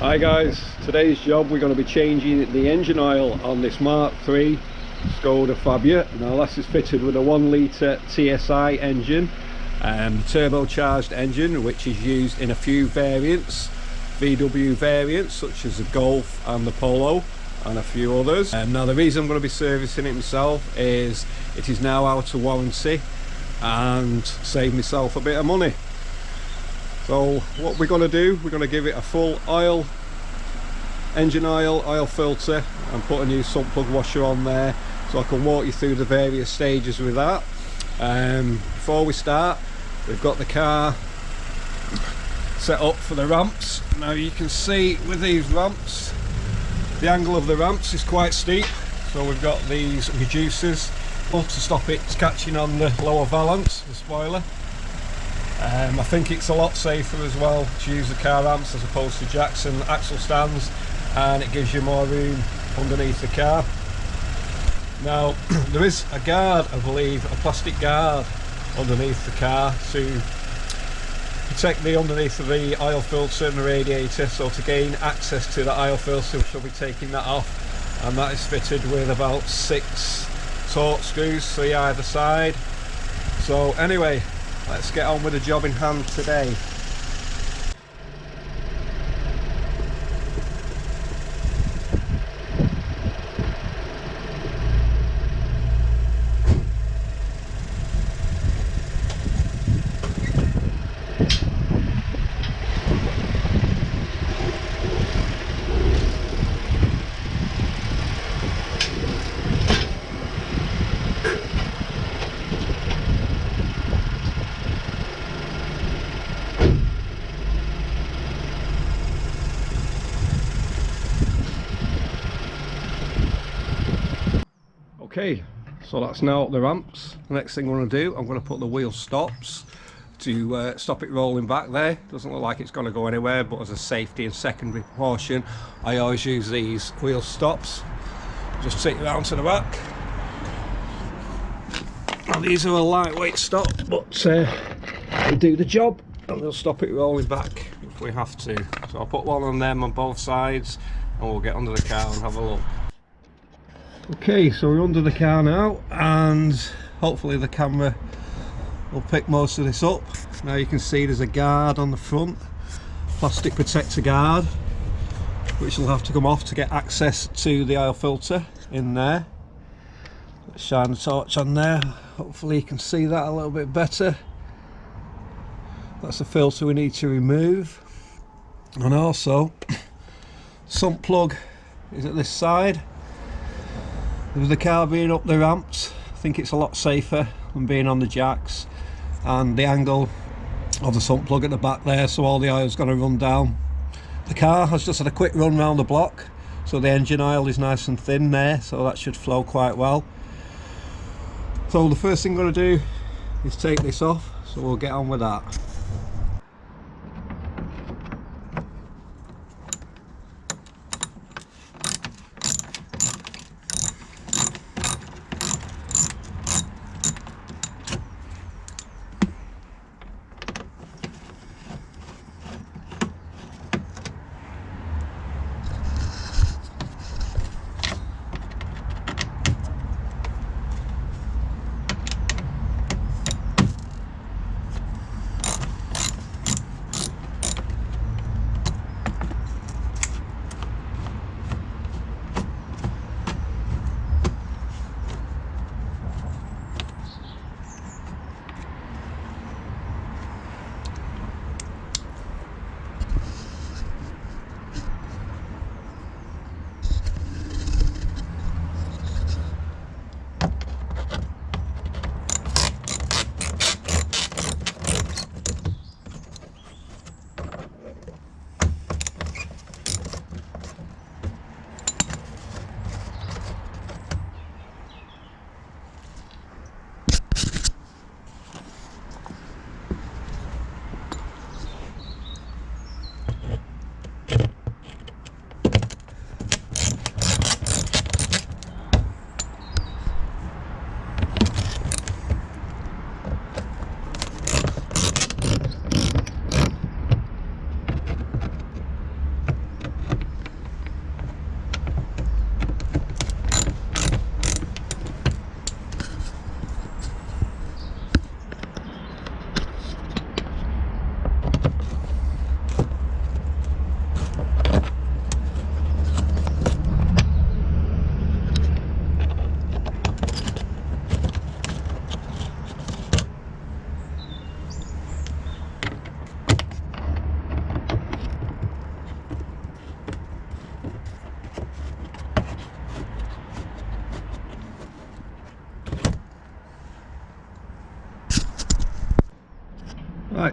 Hi guys, today's job we're going to be changing the engine oil on this Mk3 Skoda Fabia. Now this is fitted with a 1 litre T.S.I engine, turbocharged engine, which is used in a few variants, VW variants such as the Golf and the Polo and a few others. Now the reason I'm going to be servicing it myself is it is now out of warranty and save myself a bit of money. So what we're going to do, we're going to give it a full engine oil filter and put a new sump plug washer on there, so I can walk you through the various stages with that. Before we start, we've got the car set up for the ramps. Now you can see with these ramps, the angle of the ramps is quite steep, so we've got these reducers to stop it catching on the lower valance, the spoiler. I think it's a lot safer as well to use the car ramps as opposed to jacks and axle stands, and it gives you more room underneath the car. Now there is a guard, I believe, a plastic guard underneath the car to protect the underneath of the oil filter and the radiator, so to gain access to the oil filter we shall be taking that off, and that is fitted with about 6 torque screws, 3 either side. So anyway, let's get on with the job in hand today. Okay, so that's now up the ramps. The next thing I'm going to do, I'm going to put the wheel stops to stop it rolling back there. Doesn't look like it's going to go anywhere, but as a safety and secondary precaution, I always use these wheel stops. Just take it around to the back. Now these are a lightweight stop, but they do the job and they'll stop it rolling back if we have to. So I'll put one on them on both sides and we'll get under the car and have a look. Okay, so we're under the car now, and hopefully the camera will pick most of this up. Now you can see there's a guard on the front, plastic protector guard, which will have to come off to get access to the oil filter in there. Let's shine the torch on there, hopefully you can see that a little bit better. That's the filter we need to remove. And also, sump plug is at this side. With the car being up the ramps, I think it's a lot safer than being on the jacks, and the angle of the sump plug at the back there, so all the oil's going to run down. The car has just had a quick run round the block, so the engine oil is nice and thin there, so that should flow quite well. So the first thing I'm going to do is take this off, so we'll get on with that.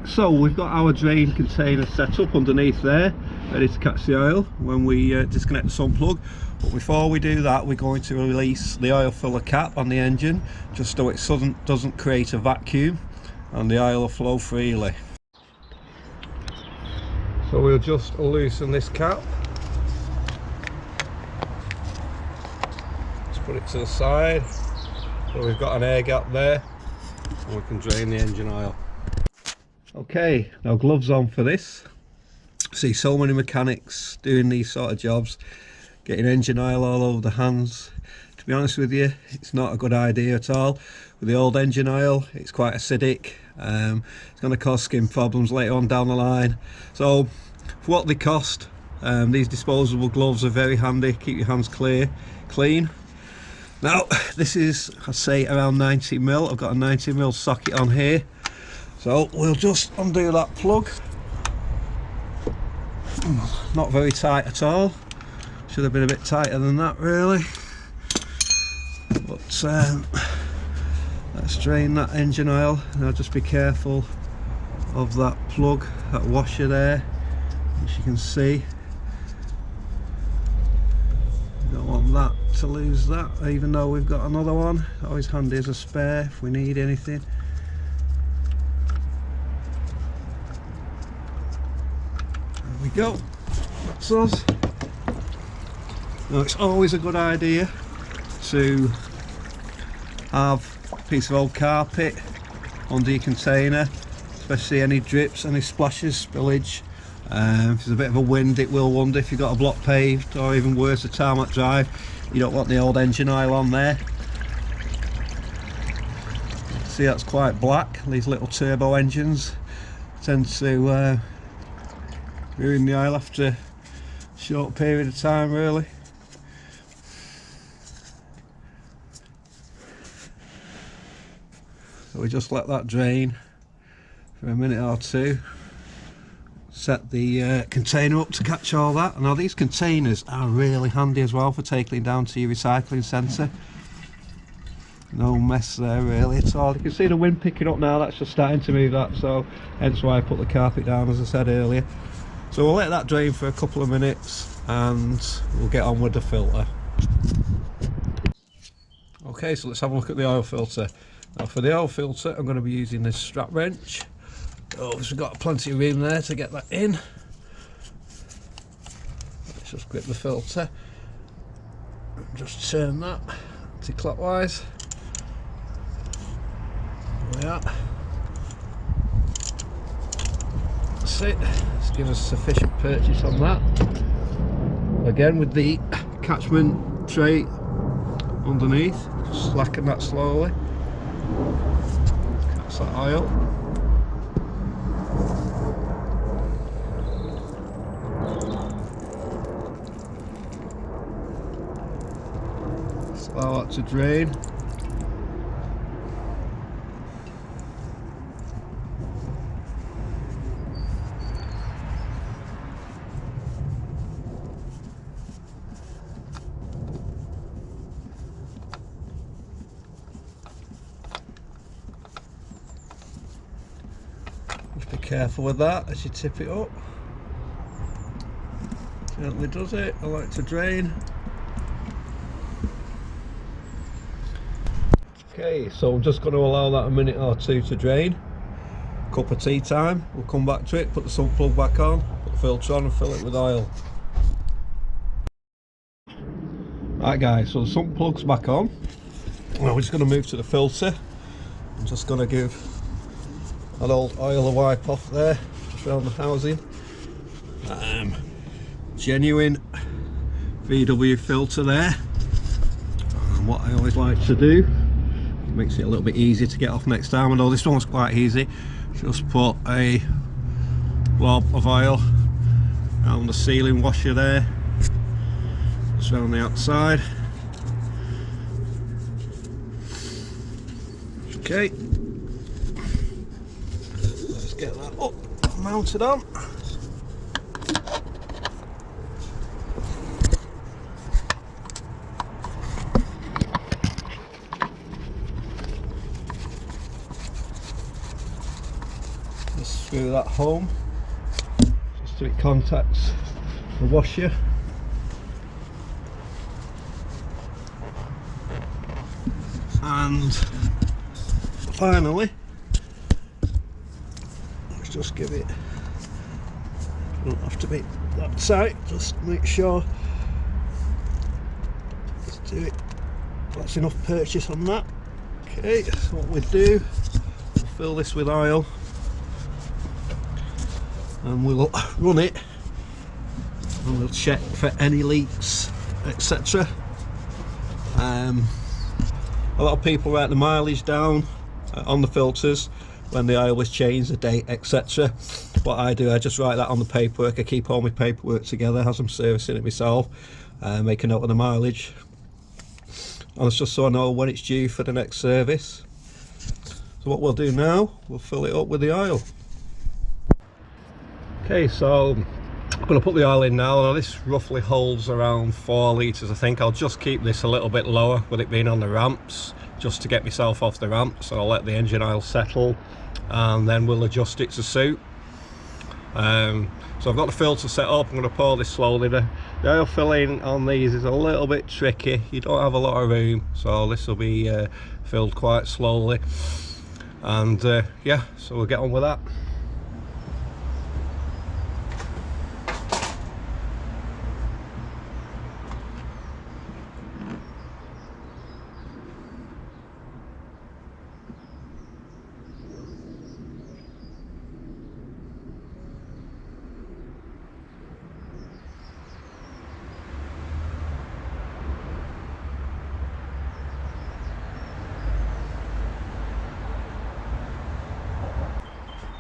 Right, so we've got our drain container set up underneath there, ready to catch the oil when we disconnect the sump plug. But before we do that, we're going to release the oil filler cap on the engine, just so it doesn't create a vacuum and the oil will flow freely. So we'll just loosen this cap. Just put it to the side. So we've got an air gap there, and we can drain the engine oil. Okay, now gloves on for this. See so many mechanics doing these sort of jobs, getting engine oil all over the hands. To be honest with you, it's not a good idea at all. With the old engine oil, it's quite acidic. It's going to cause skin problems later on down the line. So for what they cost, these disposable gloves are very handy. Keep your hands clean. Now this is, I'd say, around 90mm. I've got a 90mm socket on here, so we'll just undo that plug. Not very tight at all. Should have been a bit tighter than that really. But let's drain that engine oil. Now just be careful of that plug, that washer there, as you can see. Don't want that to lose that, even though we've got another one. Always handy as a spare if we need anything. There we go, that's us. Now it's always a good idea to have a piece of old carpet under your container, especially any drips, any splashes, spillage. If there's a bit of a wind, it will wander. If you've got a block paved, or even worse, a tarmac drive, you don't want the old engine oil on there. See, that's quite black. These little turbo engines tend to ruin the oil after a short period of time really. So we just let that drain for a minute or two. Set the container up to catch all that. Now these containers are really handy as well for taking it down to your recycling centre. No mess there really at all. You can see the wind picking up now, that's just starting to move that, so hence why I put the carpet down, as I said earlier. So we'll let that drain for a couple of minutes and we'll get on with the filter. Okay, so let's have a look at the oil filter. Now for the oil filter, I'm going to be using this strap wrench. Oh, we've got plenty of room there to get that in. Let's just grip the filter and just turn that anti-clockwise. There we are. That's it. Let's give us sufficient purchase on that. Again, with the catchment tray underneath, just slacken that slowly. Catch that oil. Allow that to drain. Just be careful with that as you tip it up. Gently does it. I like to drain. Okay, so I'm just going to allow that a minute or two to drain. Cup of tea time. We'll come back to it, put the sump plug back on, put the filter on and fill it with oil. Right guys, so the sump plug's back on. Now we're just going to move to the filter. I'm just going to give that old oil a wipe off there, just around the housing. Genuine VW filter there. And what I always like to do, makes it a little bit easier to get off next time. I know this one's quite easy. Just put a blob of oil around the sealing washer there, just around the outside. Okay, let's get that up, mounted on. Screw that home, just so it contacts the washer. And finally, let's just give it, don't have to be that tight, just make sure, let's do it, that's enough purchase on that. Okay, so what we do, we'll fill this with oil and we'll run it and we'll check for any leaks, etc. A lot of people write the mileage down on the filters when the oil was changed, the date, etc. What I do, I just write that on the paperwork. I keep all my paperwork together as I'm servicing it myself, make a note of the mileage, and it's just so I know when it's due for the next service. So what we'll do now, we'll fill it up with the oil. Okay, so I'm going to put the oil in now. This roughly holds around 4 litres. I think I'll just keep this a little bit lower with it being on the ramps, just to get myself off the ramps. So I'll let the engine oil settle and then we'll adjust it to suit. So I've got the filter set up. I'm going to pour this slowly. The oil filling on these is a little bit tricky. You don't have a lot of room, so this will be filled quite slowly. And yeah, so we'll get on with that.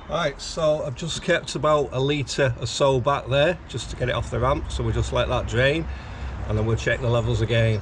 Right, so I've just kept about a litre or so back there just to get it off the ramp, so we'll just let that drain and then we'll check the levels again.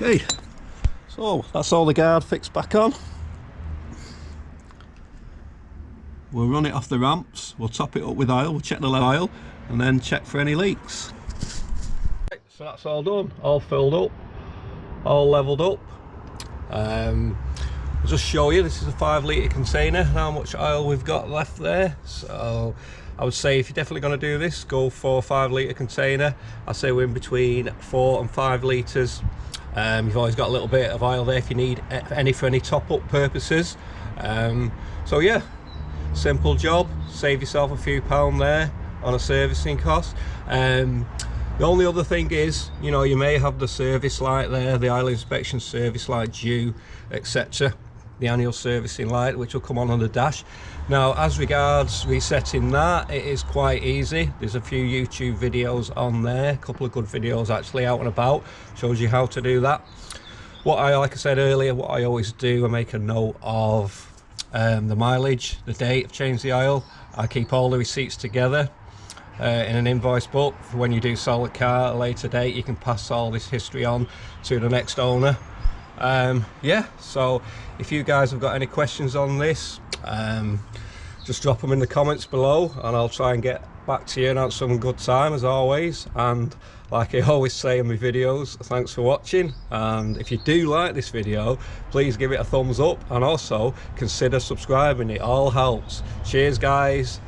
Okay, so that's all the guard fixed back on. We'll run it off the ramps, we'll top it up with oil, we'll check the oil and then check for any leaks. Right, so that's all done, all filled up, all levelled up. I'll just show you, this is a 5 litre container, how much oil we've got left there. So I would say if you're definitely going to do this, go for a 5 litre container. I say we're in between 4 and 5 litres. You've always got a little bit of oil there if you need any for any top-up purposes. So yeah, simple job, save yourself a few pound there on a servicing cost. The only other thing is, you know, you may have the service light there, the oil inspection service light due, etc. The annual servicing light, which will come on the dash. Now, as regards resetting that, it is quite easy. There's a few YouTube videos on there, a couple of good videos actually out and about, shows you how to do that. What I, like I said earlier, what I always do, I make a note of the mileage, the date I've changed the oil. I keep all the receipts together in an invoice book for when you do sell the car at a later date. You can pass all this history on to the next owner. Yeah, so if you guys have got any questions on this, just drop them in the comments below and I'll try and get back to you and have some good time as always. And like I always say in my videos, thanks for watching, and if you do like this video, please give it a thumbs up and also consider subscribing. It all helps. Cheers guys.